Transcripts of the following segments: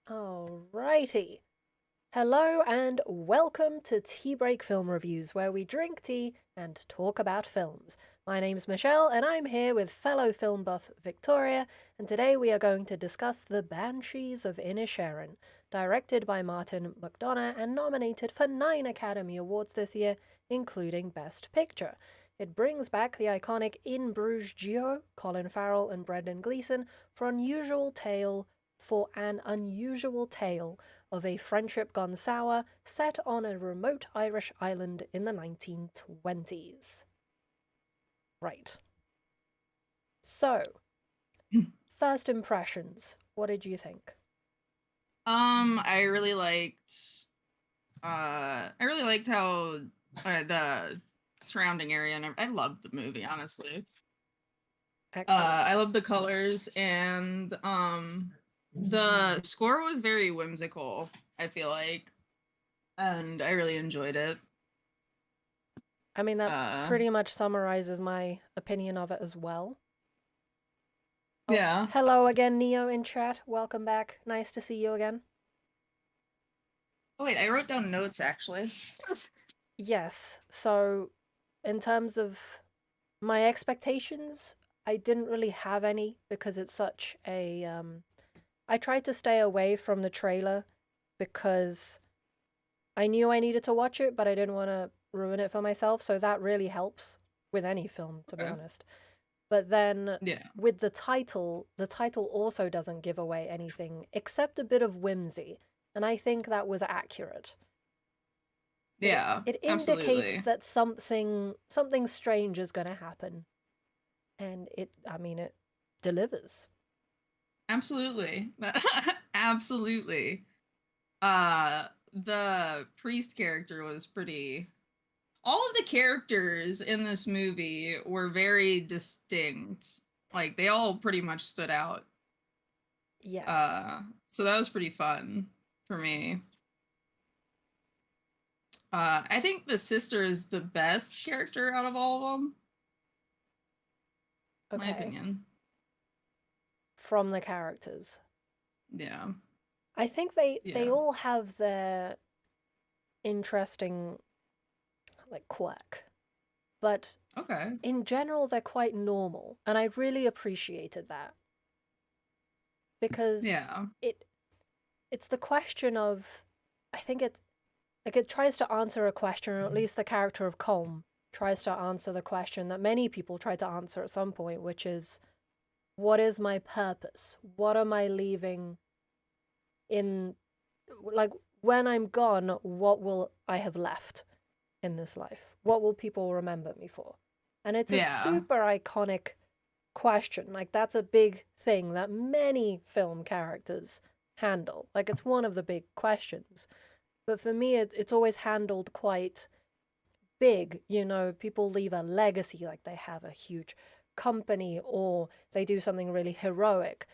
Alrighty. Hello and welcome to Tea Break Film Reviews, where we drink tea and talk about films. My name's Michelle, and I'm here with fellow film buff Victoria, and today we are going to discuss The Banshees of Inisherin, directed by Martin McDonagh and nominated for 9 Academy Awards this year, including Best Picture. It brings back the iconic In Bruges duo, Colin Farrell and Brendan Gleeson, for an unusual tale of a friendship gone sour set on a remote Irish island in the 1920s. Right. So, first impressions. What did you think? I really liked how the surrounding area, and I loved the movie, honestly. Excellent. I love the colors, and the score was very whimsical, I feel like, and I really enjoyed it. I mean, that Uh pretty much summarizes my opinion of it as well. Oh, yeah. hello again, Neo in chat. Welcome back. Nice to see you again. Oh wait, I wrote down notes actually. Yes, so in terms of my expectations, I didn't really have any because it's such a I tried to stay away from the trailer because I knew I needed to watch it, but I didn't want to ruin it for myself, so that really helps with any film, to be Okay. honest. But then Yeah. with the title also doesn't give away anything except a bit of whimsy, and I think that was accurate. It Yeah. it indicates Absolutely. that something strange is going to happen, and it delivers. Absolutely. Absolutely. The priest character was pretty all of the characters in this movie were very distinct. Like they all pretty much stood out. Yes. So that was pretty fun for me. I think the sister is the best character out of all of them. My Okay. opinion. From the characters. Yeah. I think they Yeah. all have their interesting like quirk, but Okay. in general they're quite normal, and I really appreciated that because Yeah. it it's the question of I think it tries to answer a question, or at least the character of Colm tries to answer the question that many people try to answer at some point, which is what is my purpose? What am I leaving in like when I'm gone, what will I have left in this life? What will people remember me for? And it's a Yeah. super iconic question. Like, that's a big thing that many film characters handle. Like, it's one of the big questions. But for me, it's always handled quite big. You know, people leave a legacy, like they have a huge company or they do something really heroic.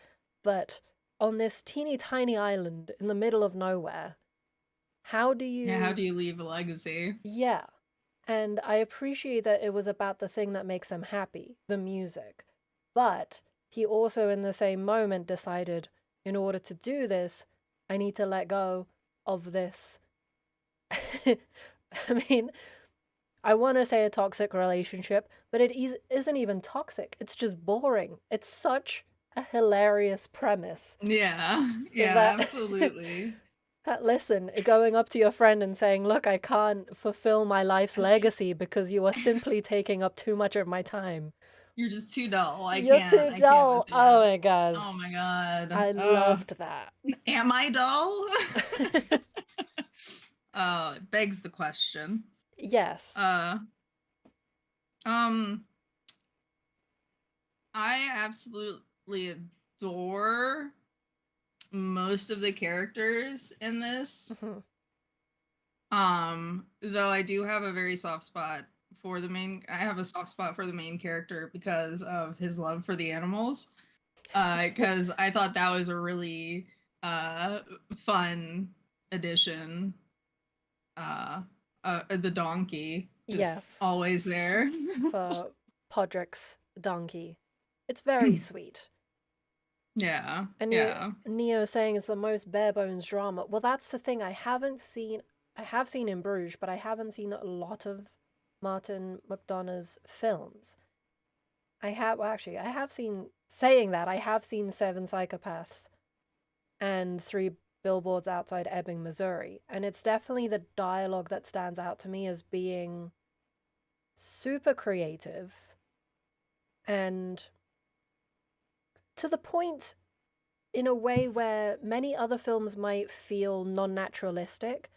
But on this teeny tiny island in the middle of nowhere, how do Yeah. How you. do you leave a legacy? Yeah. And I appreciate that it was about the thing that makes him happy, the music. But he also, in the same moment, decided in order to do this, I need to let go of this. I mean, I want to say a toxic relationship, but isn't even toxic. It's just boring. It's such a hilarious premise Yeah. Yeah. that Absolutely. listen, going up to your friend and saying, "Look, I can't fulfill my life's legacy because you are simply taking up too much of my time. You're just too dull. I You're can't. too I can't with dull." Oh you. my god. Oh my god. I loved that. Am I dull? It begs the question. Yes. Uh, um, I absolutely adore most of the characters in this. Mhm. Though I do have a very soft spot for the main. I have a soft spot for the main character because of his love for the animals. Because I thought that was a really uh fun addition. Uh, the donkey just Yes. always there. For Podrick's donkey. It's very sweet. Yeah. And Yeah. Neo saying it's the most bare bones drama. Well, that's the thing. I have seen In Bruges, but I haven't seen a lot of Martin McDonagh's films. Well, actually, I have seen, saying that, I have seen Seven Psychopaths and Three Billboards Outside Ebbing, Missouri. And it's definitely the dialogue that stands out to me as being super creative and to the point in a way where many other films might feel non naturalistic,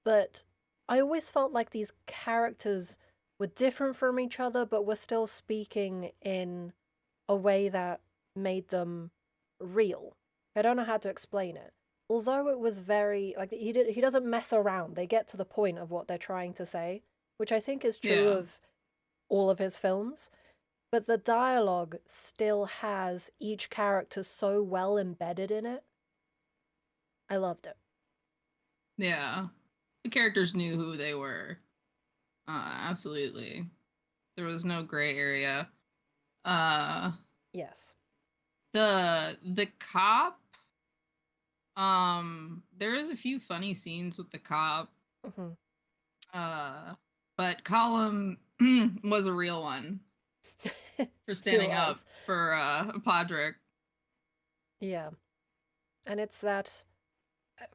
but I always felt like these characters were different from each other, but were still speaking in a way that made them real. I don't know how to explain it. Although it was very like he doesn't mess around. They get to the point of what they're trying to say, which I think is true Yeah. of all of his films. But the dialogue still has each character so well embedded in it. I loved it. Yeah. The characters knew who they were. Absolutely. There was no gray area. Uh Yes. the cop, there is a few funny scenes with the cop. Hmm. Uh but Column was a real one for He standing up was. for Podrick. Yeah. And it's that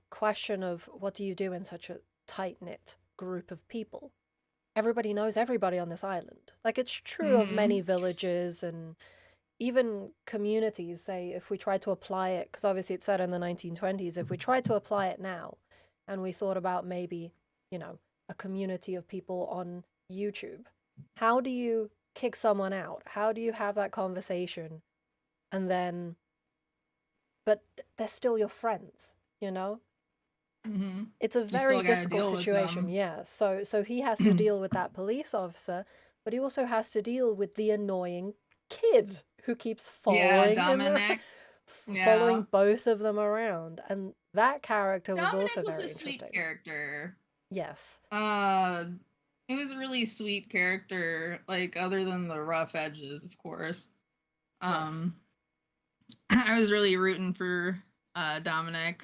question of what do you do in such a tight knit group of people? Everybody knows everybody on this island. Like, it's true of many Mhm. villages and even communities. Say, if we try to apply it, because obviously it's set in the 1920s, if we try to apply it now and we thought about maybe, you know, a community of people on YouTube, how do you kick someone out? How do you have that conversation and then, but they're still your friends, you know? Mhm. It's a You very still got to difficult deal with situation, them. yeah. So he has to deal with that police officer, but he also has to deal with the annoying kid who keeps Yeah, following him, Dominic. following Yeah. both of them around, and that character was Dominic also was a very sweet interesting. character. Yes, Uh, he was a really sweet character, like other than the rough edges, of course. yes, Um, I was really rooting for Dominic.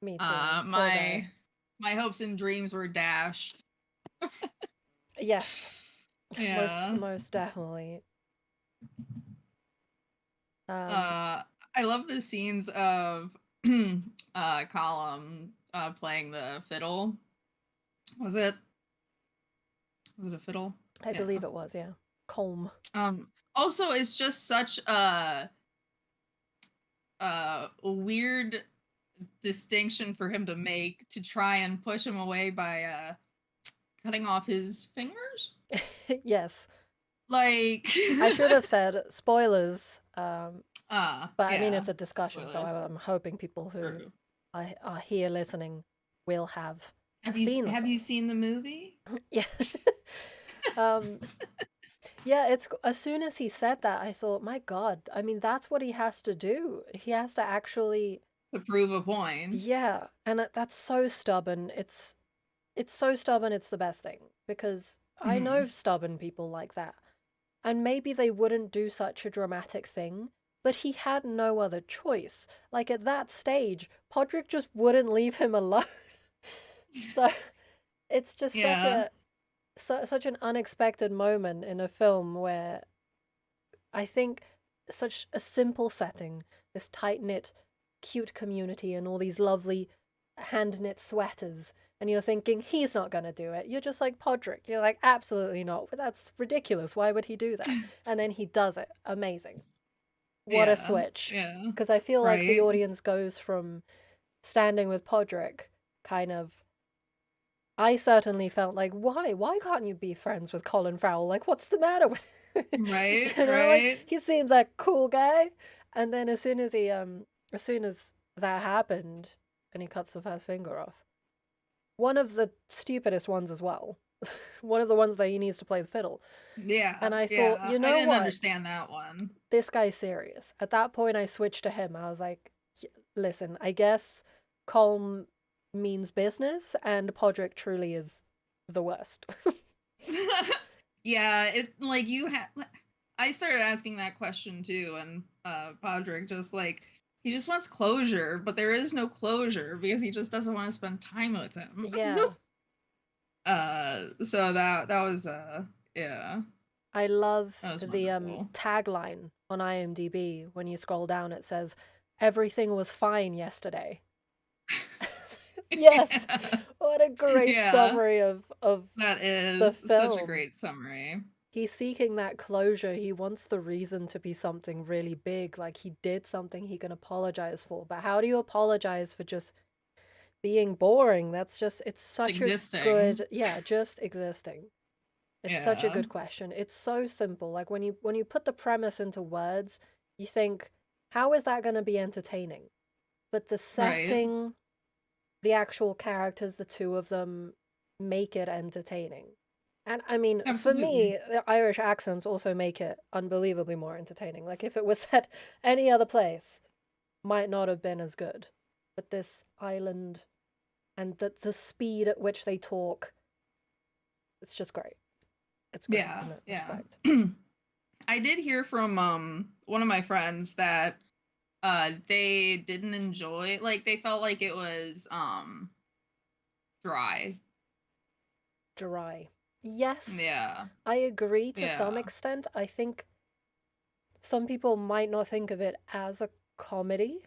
me too. Uh, Poor guy. my my hopes and dreams were dashed. Yes, Yeah. most definitely. Um, Uh, I love the scenes of Column playing the fiddle. Was it? Was it a fiddle? I Yeah. believe it was, yeah. Colm. Also, it's just such a weird distinction for him to make to try and push him away by cutting off his fingers. Yes, Like, I should have said spoilers. But I mean, yeah, it's a discussion, so spoilers. I'm hoping people who True. are here listening will have Have you seen the have you film. seen the movie Yeah. um, yeah, it's as soon as he said that, I thought, my God, I mean, that's what he has to do. He has to actually, to prove a point? yeah, and that's so stubborn. It's so stubborn. It's the best thing because I Hmm. know stubborn people like that. And maybe they wouldn't do such a dramatic thing, but he had no other choice. Like at that stage, Podrick just wouldn't leave him alone. So it's just Yeah. such an unexpected moment in a film where I think such a simple setting, this tight-knit, cute community and all these lovely hand-knit sweaters, and you're thinking he's not going to do it. You're just like Podrick. You're like absolutely not. But that's ridiculous. Why would he do that? And then he does it. Amazing. What a Yeah. switch. Yeah. Because I feel like the Right. audience goes from standing with Podrick kind of I certainly felt like, why? Why can't you be friends with Colin Farrell? Like, what's the matter with Right. you know, like Right. he seems like a cool guy. And then as soon as that happened and he cuts the first finger off. One of the stupidest ones as well. One of the ones that he needs to play the fiddle. Yeah. And I thought, Yeah. you I know didn't what? understand that one. This guy's serious. At that point I switched to him. I was like, listen, I guess Colm means business and Podrick truly is the worst. Yeah, it like you had I started asking that question too, and Podrick just like he just wants closure, but there is no closure because he just doesn't want to spend time with him. Yeah. So that was yeah, I love that was the wonderful. tagline on IMDb. When you scroll down, it says, "Everything was fine yesterday." Yes. Yeah. What a great Yeah, summary of that the is such a film. great summary. He's seeking that closure. He wants the reason to be something really big, like he did something he can apologize for. But how do you apologize for just being boring? It's It's such a existing. good, yeah, just existing. It's such a Yeah, good question. It's so simple. Like when you put the premise into words, you think, how is that going to be entertaining? But the right. setting, the actual characters, the two of them make it entertaining. And I mean, for Absolutely. me, the Irish accents also make it unbelievably more entertaining. Like if it was set any other place, might not have been as good. But this island and the speed at which they talk, it's just great. It's great Yeah, in that yeah. respect. I did hear from one of my friends that they didn't enjoy, like they felt like it was dry. Dry. Yes, Yeah. I agree to Yeah. some extent. I think some people might not think of it as a comedy.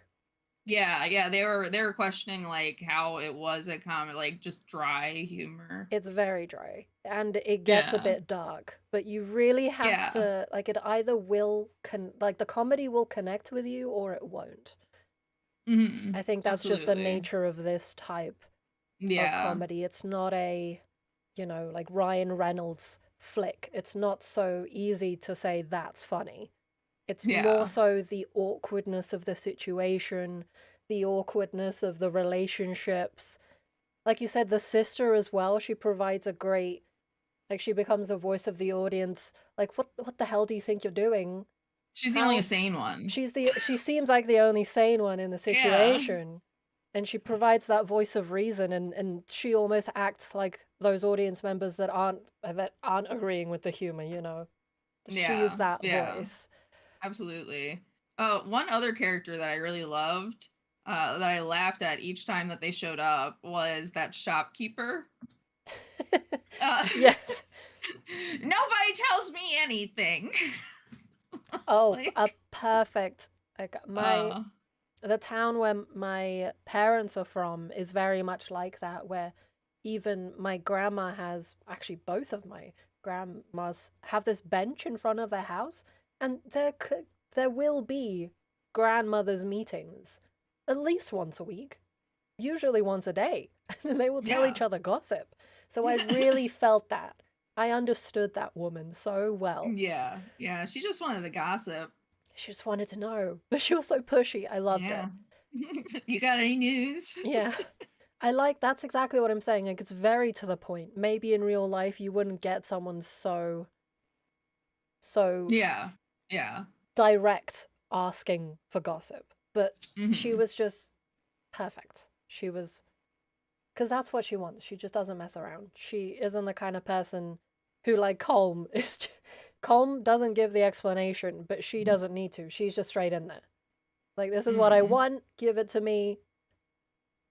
Yeah, yeah, they were questioning like how it was a comic, like just dry humor. It's very dry and it gets a Yeah. bit dark, but you really have Yeah. to like it either will like the comedy will connect with you or it won't. I think that's just the Absolutely. nature of this type of Yeah. comedy. It's not a, like Ryan Reynolds flick. It's not so easy to say that's funny. It's more Yeah. so the awkwardness of the situation, the awkwardness of the relationships. Like you said, the sister as well, she provides a great, like she becomes the voice of the audience. Like what the hell do you think you're doing? She's the only How sane one. she seems like the only sane one in the Yeah. situation. And she provides that voice of reason and she almost acts like those audience members that aren't agreeing with the humor. She's Yeah. that Yeah. voice. Absolutely. One other character that I really loved, that I laughed at each time that they showed up was that shopkeeper. Uh, Yes. nobody tells me anything. Oh, a Like, perfect. Like uh, the town where my parents are from is very much like that, where even my grandma has actually both of my grandmas have this bench in front of their house, and there will be grandmothers meetings at least once a week, usually once a day, and they will tell yeah. each other gossip. So I really felt that. I understood that woman so well. Yeah. Yeah. She just wanted the gossip. She just wanted to know, but she was so pushy. I loved it. Yeah. You got any news? Yeah. That's exactly what I'm saying. Like, it's very to the point. Maybe in real life you wouldn't get someone so Yeah. Yeah. direct asking for gossip, but she Hmm. was just perfect. She was, because that's what she wants. She just doesn't mess around. She isn't the kind of person who, like Colm, Colm doesn't give the explanation, but she doesn't need to. She's just straight in there. Like, this is what I Mm. want. Give it to me.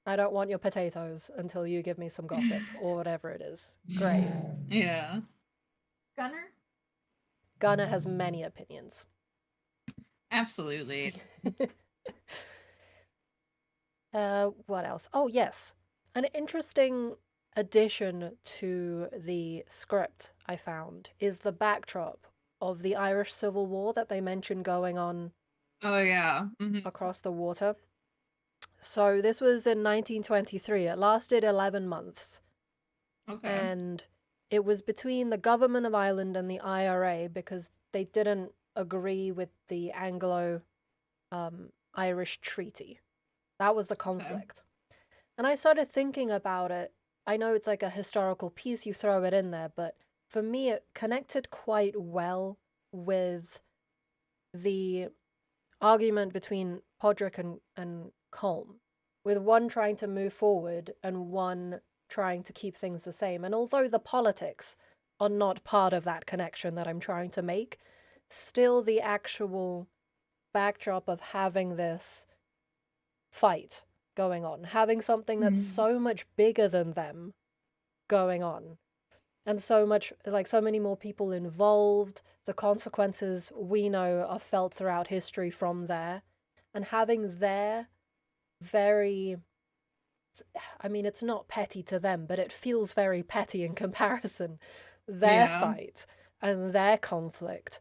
I don't want your potatoes until you give me some gossip or whatever it is. Great. Yeah. Gunner? Gunnar has many opinions. Absolutely. What else? Oh, yes. An interesting addition to the script I found is the backdrop of the Irish Civil War that they mentioned going on Oh yeah. across the water. So this was in 1923. It lasted 11 months. Okay. And it was between the government of Ireland and the IRA because they didn't agree with the Anglo Irish Treaty. That was the Okay. conflict. And I started thinking about it. I know it's like a historical piece, you throw it in there, but for me, it connected quite well with the argument between Podrick and Colm, with one trying to move forward and one trying to keep things the same. And although the politics are not part of that connection that I'm trying to make, still the actual backdrop of having this fight going on, having something that's Mm. so much bigger than them going on, and so much, like, so many more people involved. The consequences we know are felt throughout history from there, and having their very, I mean, it's not petty to them, but it feels very petty in comparison. Their Yeah. fight and their conflict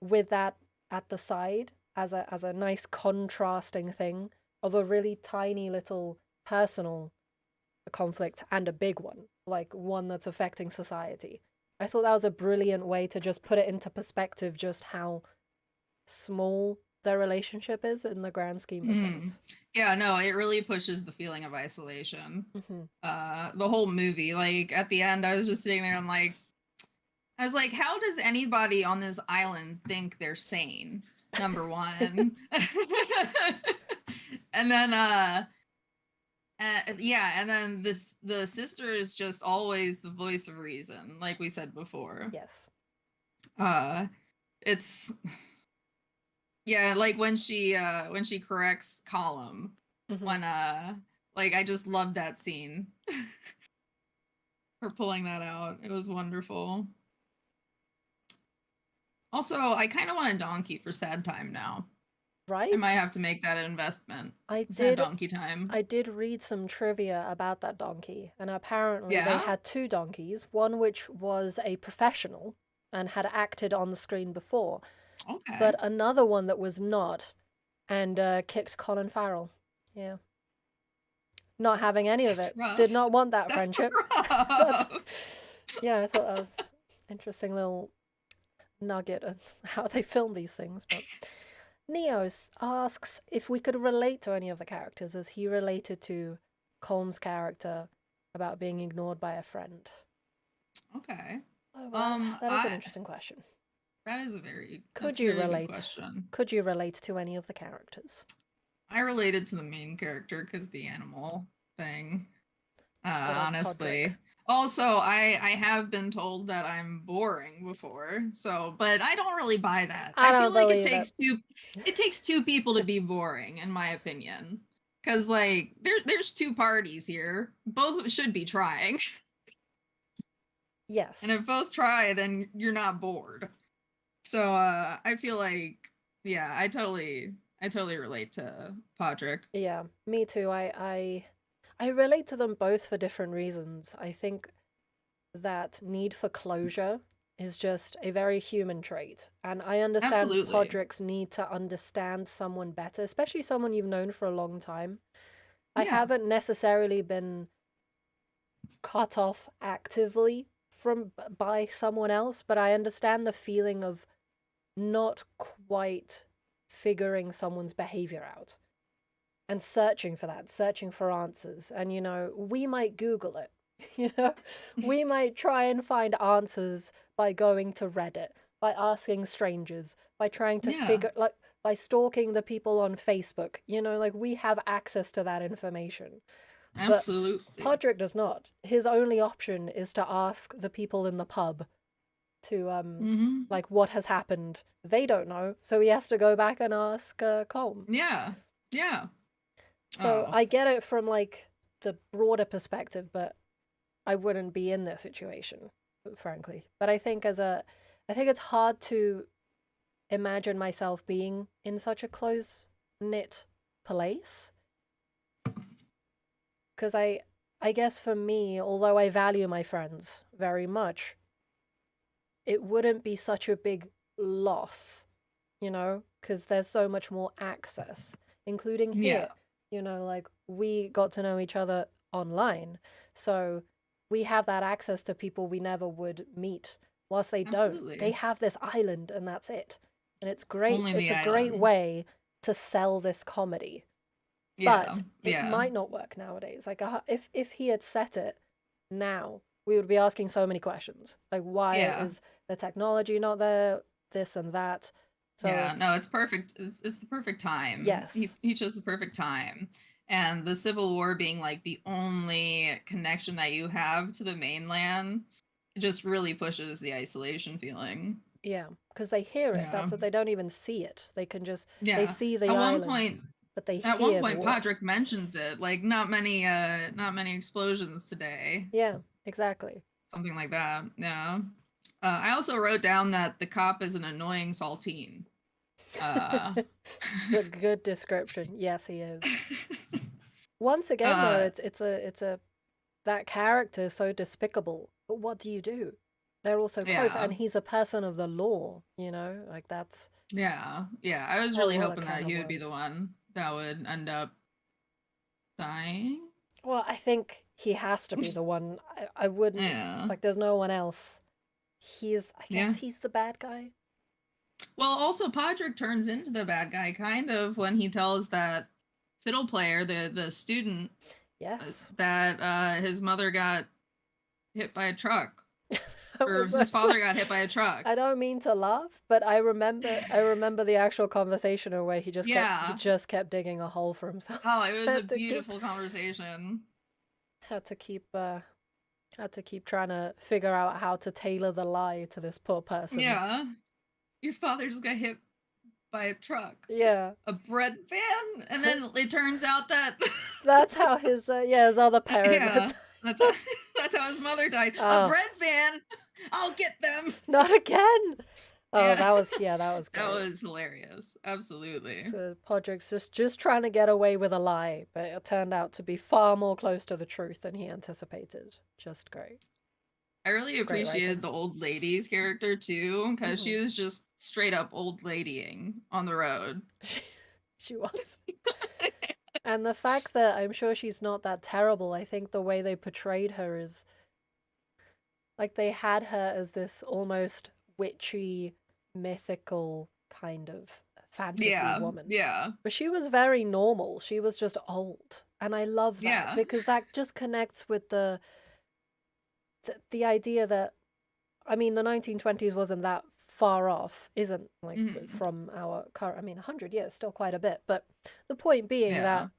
with that at the side as a nice contrasting thing of a really tiny little personal conflict and a big one, like one that's affecting society. I thought that was a brilliant way to just put it into perspective just how small their relationship is in the grand scheme of Mm. things. Yeah, no, it really pushes the feeling of isolation. Hmm. The whole movie, like at the end, I was just sitting there and I was like, how does anybody on this island think they're sane? Number one. And then yeah, and then the sister is just always the voice of reason, like we said before. Yes. Uh it's yeah, like when she corrects Column, Hmm. when like I just loved that scene for pulling that out. It was wonderful. Also, I kind of want a donkey for sad time now. I might Right? have to make that an investment. I Sad did donkey time. I did read some trivia about that donkey, and apparently they Yeah? had two donkeys, one which was a professional and had acted on the screen before, Okay. but another one that was not and kicked Colin Farrell. Yeah. Not having any of That's it. Did rough. not want that That's friendship. That's, rough. yeah, I thought that was interesting little nugget of how they film these things. But asks if we could relate to any of the characters as he related to Colm's character about being ignored by a friend. Okay. Oh, well, that is an I interesting question. that is a very Could that's a you very good relate? question. Could you relate to any of the characters? I related to the main character because the animal thing. Good old Podrick. Honestly. Also, I have been told that I'm boring before, so but I don't really buy that. I I feel don't like believe it. it takes two people to be boring, in my opinion. Cause like there's two parties here. Both should be trying. Yes. And if both try, then you're not bored. So I feel like yeah, I totally relate to Podrick. Yeah, me too. I relate to them both for different reasons. I think that need for closure is just a very human trait. And I understand Absolutely. Podrick's need to understand someone better, especially someone you've known for a long time. I Yeah, haven't necessarily been cut off actively from by someone else, but I understand the feeling of not quite figuring someone's behavior out and searching for that, searching for answers. And, we might Google it. You know, we might try and find answers by going to Reddit, by asking strangers, by trying to yeah, figure, like, by stalking the people on Facebook. Like, we have access to that information. But absolutely. Podrick does not. His only option is to ask the people in the pub to, Hmm. like, what has happened. They don't know, so he has to go back and ask Colm. Yeah, yeah. So Oh, I get it from like the broader perspective, but I wouldn't be in their situation, frankly. But I think it's hard to imagine myself being in such a close knit place because I guess for me, although I value my friends very much, it wouldn't be such a big loss, because there's so much more access, including yeah, here. Like we got to know each other online. So we have that access to people we never would meet. Whilst they don't, they absolutely. have this island and that's it. And it's great. Only It's the a great island. way to sell this comedy. Yeah, But it yeah, might not work nowadays. Like if he had set it now, we would be asking so many questions. Like why yeah, is the technology not there? This and that. So yeah. No, it's perfect. It's the perfect time. yes. He chose the perfect time, and the Civil War being like the only connection that you have to the mainland just really pushes the isolation feeling. Yeah, because they hear it. Yeah. That's it. They don't even see it. They can just they Yeah. see the At one island, point but they at one hear the point water. Podrick mentions it, like not many explosions today. Yeah, exactly. Something like that. Yeah. I also wrote down that the cop is an annoying saltine. Uh It's a good description. Yes, he is. Once again, though, uh it's a that character is so despicable. But what do you do? They're all so close, yeah. and he's a person of the law. Like that's Yeah. Yeah. I was really whole hoping can that of he would be the worms. one that would end up dying. Well, I think he has to be the one. I wouldn't Yeah. like. There's no one else. I guess Yeah. he's the bad guy. Well, also Podrick turns into the bad guy kind of when he tells that fiddle player, the student, Yes. that his mother got hit by a truck, That or was his father got hit by a truck. I don't mean to laugh, but I remember the actual conversation where he Yeah. just kept digging a hole for himself. Oh, it was a had to keep beautiful conversation. had to keep had to keep trying to figure out how to tailor the lie to this poor person. Yeah. Your father just got hit by a truck. Yeah. A bread van? And then it turns out that That's how his other parent had yeah, died. that's how, that's how his mother died. A Oh, bread van. I'll get them. not again. Oh, Yeah. that was That great. was hilarious. Absolutely. So Podrick's just trying to get away with a lie, but it turned out to be far more close to the truth than he anticipated. Just great. I really Great appreciated writing. the old lady's character too, because she Hmm. was just straight up old ladying on the road. She was. And the fact that I'm sure she's not that terrible, I think the way they portrayed her is like they had her as this almost witchy, mythical kind of fantasy Yeah, woman. yeah, But she was very normal. She was just old. And I love that yeah. because that just connects with the idea that I mean the 1920s wasn't that far off, isn't like Hmm. from our current I mean 100 years still quite a bit, but the point being Yeah, that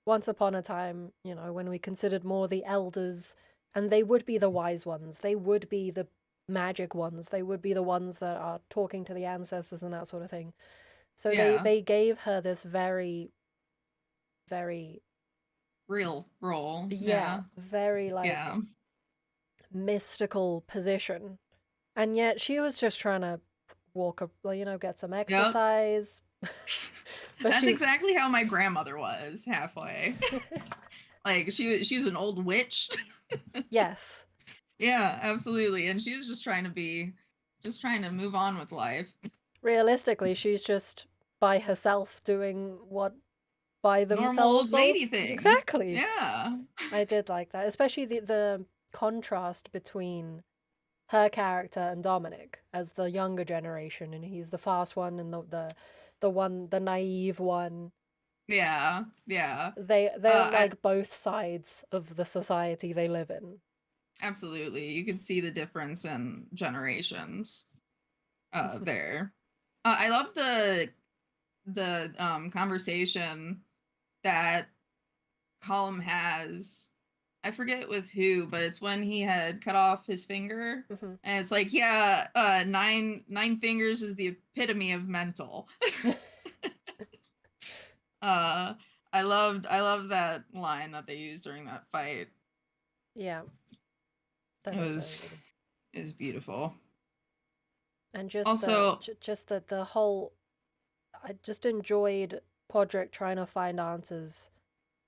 once upon a time, when we considered more the elders and they would be the wise ones, they would be the magic ones, they would be the ones that are talking to the ancestors and that sort of thing. So they yeah. they gave her this very very Real role. yeah, Yeah, very yeah. like mystical position. And yet she was just trying to get some Yep. exercise. But That's she's exactly how my grandmother was halfway. Like she was an old witch. yes. Yeah, absolutely. And she was just trying to move on with life. Realistically, she's just by herself doing what by Normal old themselves all lady things. exactly. Yeah. I did like that, especially the contrast between her character and Dominic as the younger generation, and he's the fast one and the naive one. Yeah. Yeah. They're I like both sides of the society they live in. absolutely. You can see the difference in generations there. I love the conversation that Colum has. I forget with who, but it's when he had cut off his finger, Hmm. and it's like, yeah, nine fingers is the epitome of mental. uh, I loved that line that they used during that fight. Yeah, that It is very was good. it was beautiful. And just Also, the whole I just enjoyed Podrick trying to find answers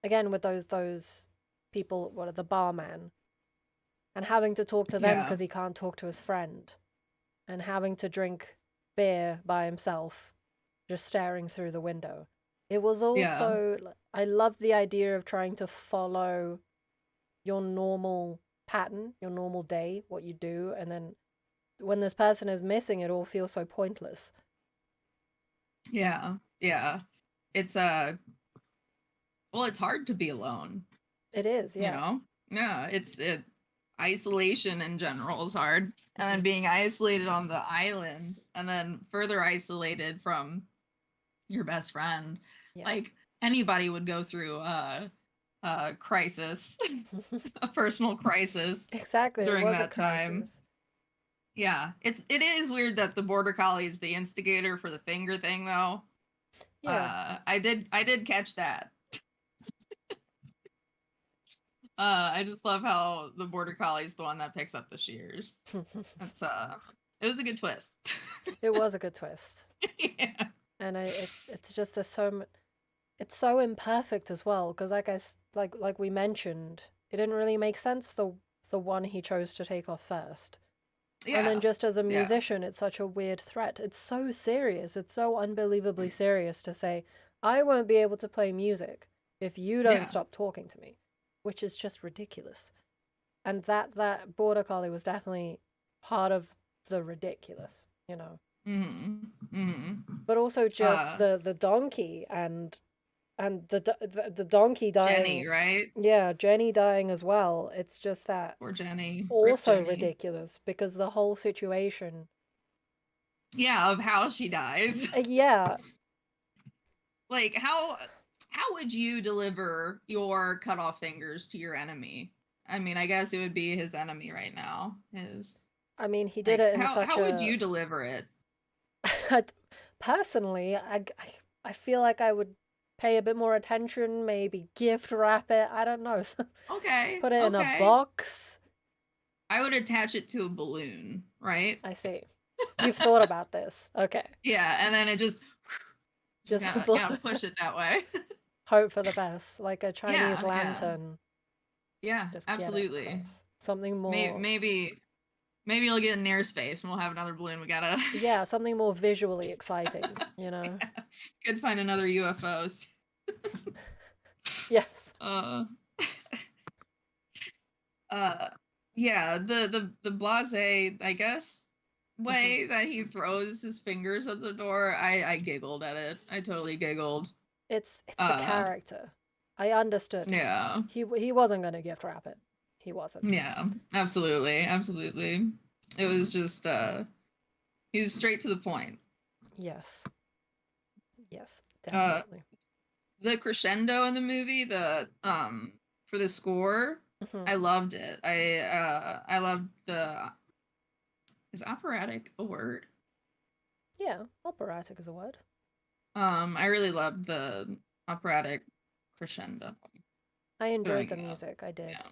again with those people, what are the barman, and having to talk to them yeah, because he can't talk to his friend, and having to drink beer by himself, just staring through the window. It was yeah, also I love the idea of trying to follow your normal pattern, your normal day, what you do, and then when this person is missing, it all feels so pointless. yeah, yeah. It's well, it's hard to be alone, It is, you yeah. know? Yeah, it isolation in general is hard. And then Hmm. being isolated on the island and then further isolated from your best friend. Yeah. Like anybody would go through a crisis, a personal crisis Exactly, it during was a that time. crisis. Yeah, it is weird that the border collie is the instigator for the finger thing, though. Yeah. I did catch that. I just love how the border collie is the one that picks up the shears. That's it was a good twist. It was a good twist. Yeah. And it's just it's so imperfect as well because like we mentioned, it didn't really make sense the one he chose to take off first. And then Yeah. just as a Yeah. musician, it's such a weird threat. It's so serious. It's so unbelievably serious to say, I won't be able to play music if you don't Yeah. stop talking to me, which is just ridiculous. And that border collie was definitely part of the ridiculous, you know. Mhm. Mhm. But also just Uh the donkey and the donkey dying. Jenny, right? Yeah, Jenny dying as well. It's just that Poor Jenny. Rip also Jenny. ridiculous because the whole situation. Yeah, of how she dies. Yeah, Like how would you deliver your cut off fingers to your enemy? I mean, I guess it would be his enemy right now. His I mean, he did like it in such how would a. you deliver it? Personally, I feel like I would pay a bit more attention, maybe gift wrap it. I don't know. Okay. Put it in a Okay. box. I would attach it to a balloon, right? I see. You've thought about this. Okay. Yeah, and then it just Just gotta push it that way. hope for the best, like a Chinese Yeah, yeah. lantern. Yeah, Just get it absolutely. across. Something Maybe more, maybe you'll get in airspace and we'll have another balloon. We gotta yeah, something more visually exciting, you know? yeah, could find another UFOs. Yes. Uh, uh, yeah, the blase, I guess, Hmm. way that he throws his fingers at the door. I giggled at it. I totally giggled. It's the Uh, character. I understood. yeah, He wasn't gonna gift wrap it. He wasn't. yeah, absolutely, absolutely. It was just he was straight to the point. Yes. Yes, Uh, definitely. the crescendo in the movie, the for the score, Hmm. I loved it. I loved the is operatic a word? Yeah, operatic is a word. I really loved the operatic crescendo I enjoyed the going music, I did. yeah.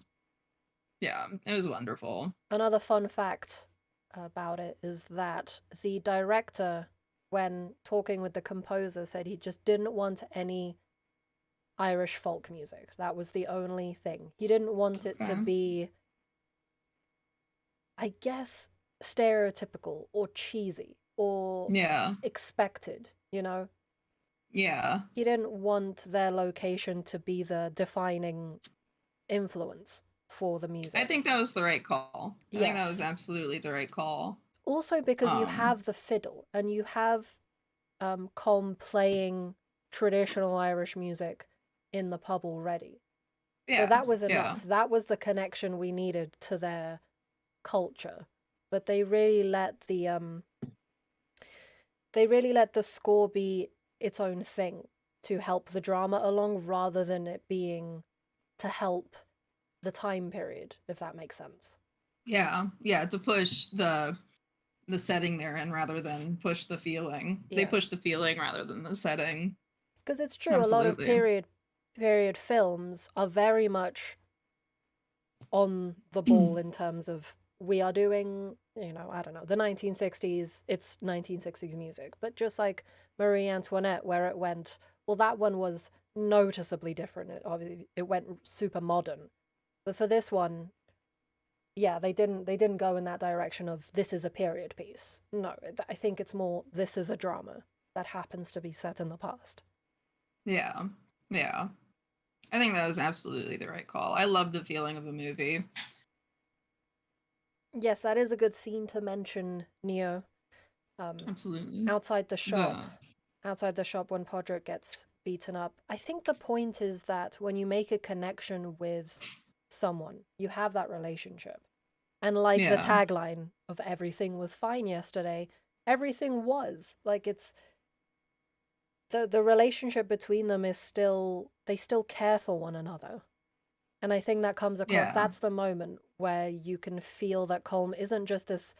Yeah, it was wonderful. Another fun fact about it is that the director, when talking with the composer, said he just didn't want any Irish folk music. That was the only thing. He didn't want it to Okay. be, I guess, stereotypical or cheesy or Yeah. expected, you know? Yeah. He didn't want their location to be the defining influence for the I music. think that was the right call. I think that was Yes. absolutely the right call. Also because you Um, have the fiddle and you have Colm playing traditional Irish music in the pub already. So yeah. that was Yeah. enough. That was the connection we needed to their culture. But they really let the score be its own thing to help the drama along rather than it being to help the time period, if that makes sense. Yeah. Yeah, to push the setting they're in rather than push the feeling. They Yeah. push the feeling rather than the setting. Because it's true, a lot of Absolutely. period films are very much on the ball in terms of we are doing, I don't know, the 1960s, it's 1960s music, but just like Marie Antoinette, where it went, well, that one was noticeably different. Obviously, it went super modern. But for this one, yeah, they didn't go in that direction of this is a period piece. No, I think it's more this is a drama that happens to be set in the past. Yeah. Yeah. I think that was absolutely the right call. I love the feeling of the movie. Yes, that is a good scene to mention, Neo. Um, Absolutely. outside the shop, The outside the shop when Podrick gets beaten up. I think the point is that when you make a connection with someone, you have that relationship. And like the yeah. tagline of everything was fine yesterday, everything was. Like it's the relationship between them is still they still care for one another. And I think that comes across. Yeah. That's the moment where you can feel that Colm isn't just this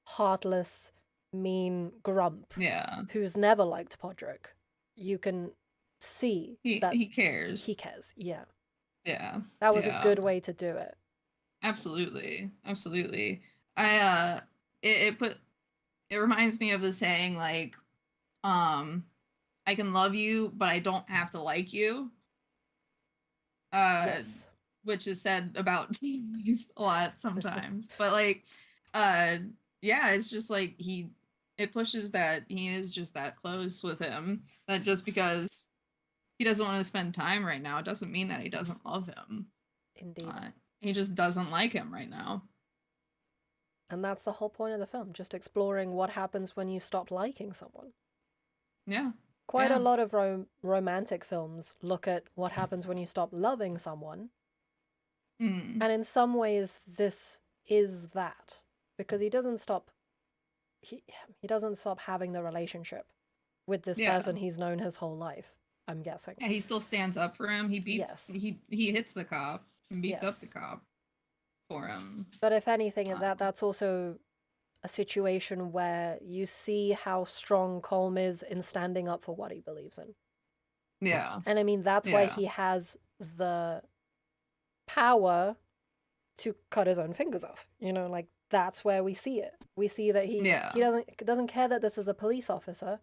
heartless, mean grump Yeah. who's never liked Podrick. You can see that He cares. he cares. Yeah. Yeah. That was a Yeah. good way to do it. Absolutely. Absolutely. I it reminds me of the saying like um I can love you but I don't have to like you. Uh Yes. which is said about families a lot sometimes. But like uh yeah, it's just like it pushes that he is just that close with him, that just because he doesn't want to spend time right now, it doesn't mean that he doesn't love him. Indeed. Uh, he just doesn't like him right now. And that's the whole point of the film, just exploring what happens when you stop liking someone. Yeah. Quite a Yeah. lot of romantic films look at what happens when you stop loving someone, Mm. and in some ways this is that because he he doesn't stop having the relationship with this Yeah. person he's known his whole life, I'm guessing. Yeah, he still stands up for him. Yes. He hits the cop and beats up the Yes. cop for him. But if anything, Uh, that's also a situation where you see how strong Colm is in standing up for what he believes in. yeah. And I mean, that's why Yeah. he has the power to cut his own fingers off. Like that's where we see it. We see that he Yeah. doesn't care that this is a police officer.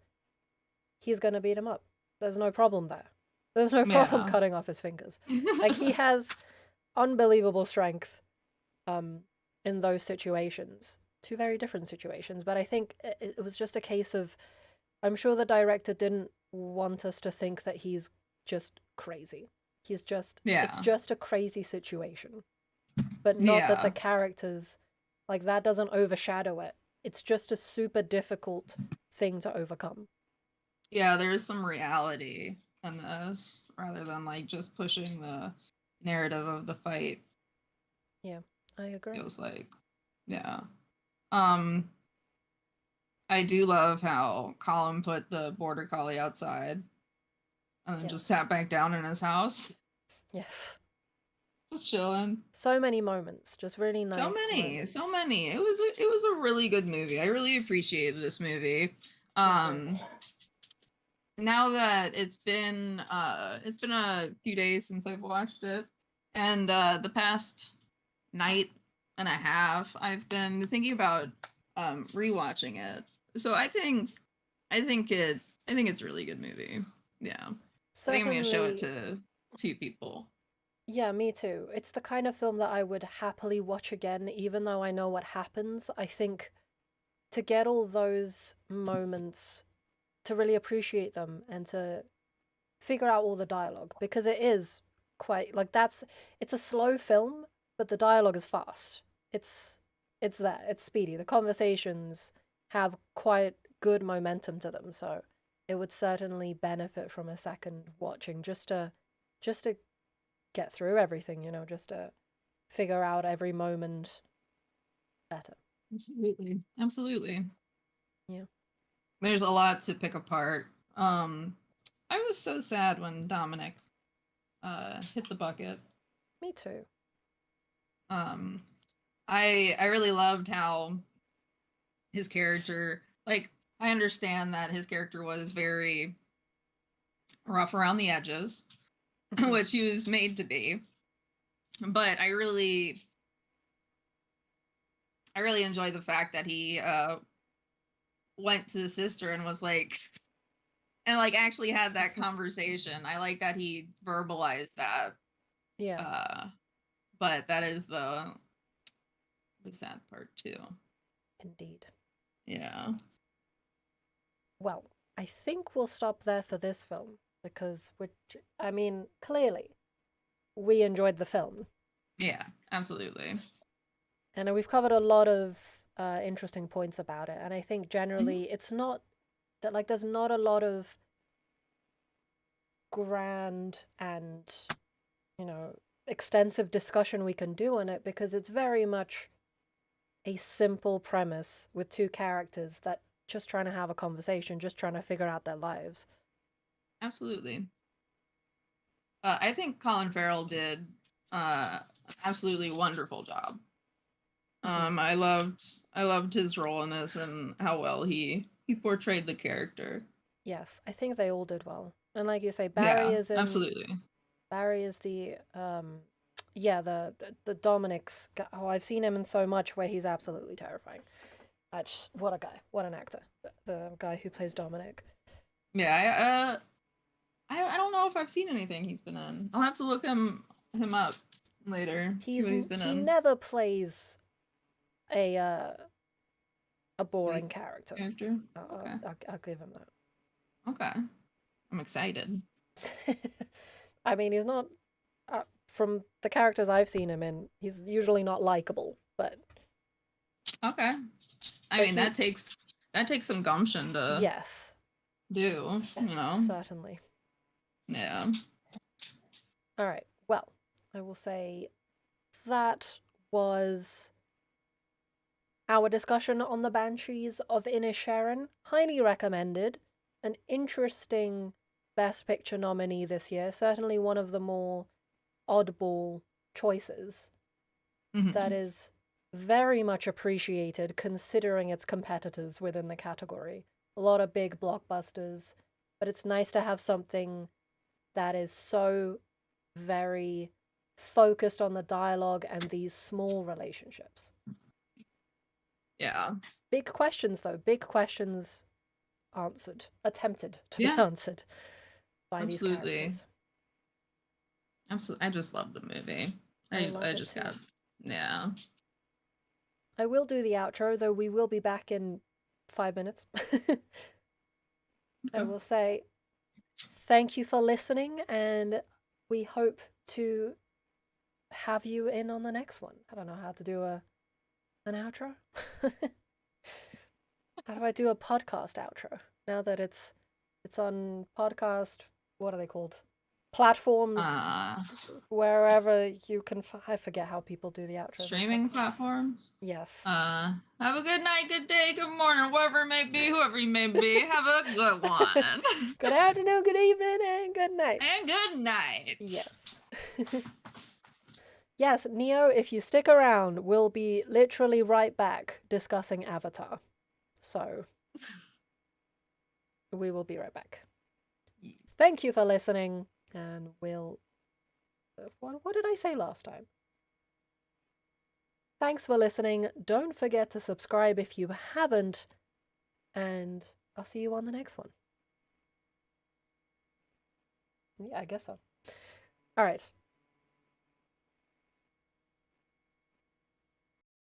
He's going to beat him up. There's no problem there. There's no problem Yeah. cutting off his fingers. Like he has unbelievable strength um in those situations. Two very different situations, but I think it was just a case of I'm sure the director didn't want us to think that he's just crazy. It's Yeah. just a crazy situation, but not that the Yeah. characters, like, that doesn't overshadow it. It's just a super difficult thing to overcome. Yeah, there is some reality in this rather than like just pushing the narrative of the fight. Yeah, I It agree. was like, yeah. Um, I do love how Colin put the border collie outside and then just Yes. sat back down in his house, Yes. just chilling. So many moments, just really So nice many, so moments. many. It was a really good movie. I really appreciated this movie. Me too. Um, now that it's been a few days since I've watched it, and the past night and a half I've been thinking about rewatching it. So I think it's a really good movie. Yeah. I think I'm gonna show it Certainly, to a few people. yeah, me too. It's the kind of film that I would happily watch again, even though I know what happens. I think to get all those moments, to really appreciate them, and to figure out all the dialogue, because it is quite like it's a slow film, but the dialogue is fast. It's it's there. It's speedy. The conversations have quite good momentum to them, so it would certainly benefit from a second watching just to get through everything, just to figure out every moment better. Absolutely. Absolutely. Yeah, There's a lot to pick apart. I was so sad when Dominic hit the bucket. me too. Um, I really loved how his character, like, I understand that his character was very rough around the edges, which he was made to be. But I really enjoyed the fact that he went to the sister and was like, and like actually had that conversation. I like that he verbalized that. Yeah, Uh, but that is the sad part too. indeed. Yeah. Well, I think we'll stop there for this film because I mean, clearly we enjoyed the film, Yeah, absolutely. and we've covered a lot of interesting points about it. And I think Mhm. generally it's not that, like, there's not a lot of grand and, you know, extensive discussion we can do on it because it's very much a simple premise with two characters that just trying to have a conversation, just trying to figure out their lives. Absolutely. I think Colin Farrell did an absolutely wonderful job. Mhm. I loved his role in this and how well he portrayed the character. Yes, I think they all did well. And like you say, Yeah, absolutely. Barry is the yeah, the Dominic's guy. Oh, I've seen him in so much where he's absolutely terrifying. What a guy, what an actor. The guy who plays Dominic. Yeah, I don't know if I've seen anything he's been in. I'll have to look him up later, see what he's been He in. never plays a uh, a boring Sweet character. character. Okay. I'll give him Okay. I'm excited. that. I mean, he's not from the characters I've seen him in. He's usually not likable, Okay. I but mean he that takes some gumption to yes, do, you know. certainly. Yeah. All right. Well, I will say that was our discussion on the Banshees of Inisherin. Highly recommended. An interesting Best Picture nominee this year. Certainly one of the more oddball choices that Hmm. is very much appreciated considering its competitors within the category. A lot of big blockbusters, but it's nice to have something that is so very focused on the dialogue and these small relationships. Yeah. Big questions, though. Big questions answered, attempted to be Yeah. answered by these Absolutely. characters. Absolutely. I just love the movie. I I love it just too. got yeah. I will do the outro, though we will be back in 5 minutes. I Okay. will say thank you for listening, and we hope to have you in on the next one. I don't know how to do an outro. How do I do a podcast outro now that it's on podcast? What are they called? Platforms Uh wherever you can. I forget how people do the outros on Streaming podcast. platforms. Yes. Have a good night, good day, good morning, whatever it may be, whoever you may be. Have a good one. Good afternoon, good evening, and good night. And good night. Yes. Yes, Neo, if you stick around, we'll be literally right back discussing Avatar. So, we will be right back. Thank you for listening, and we'll. What did I say last time? Thanks for listening. Don't forget to subscribe if you haven't, and I'll see you on the next one. Yeah, I guess so. All right.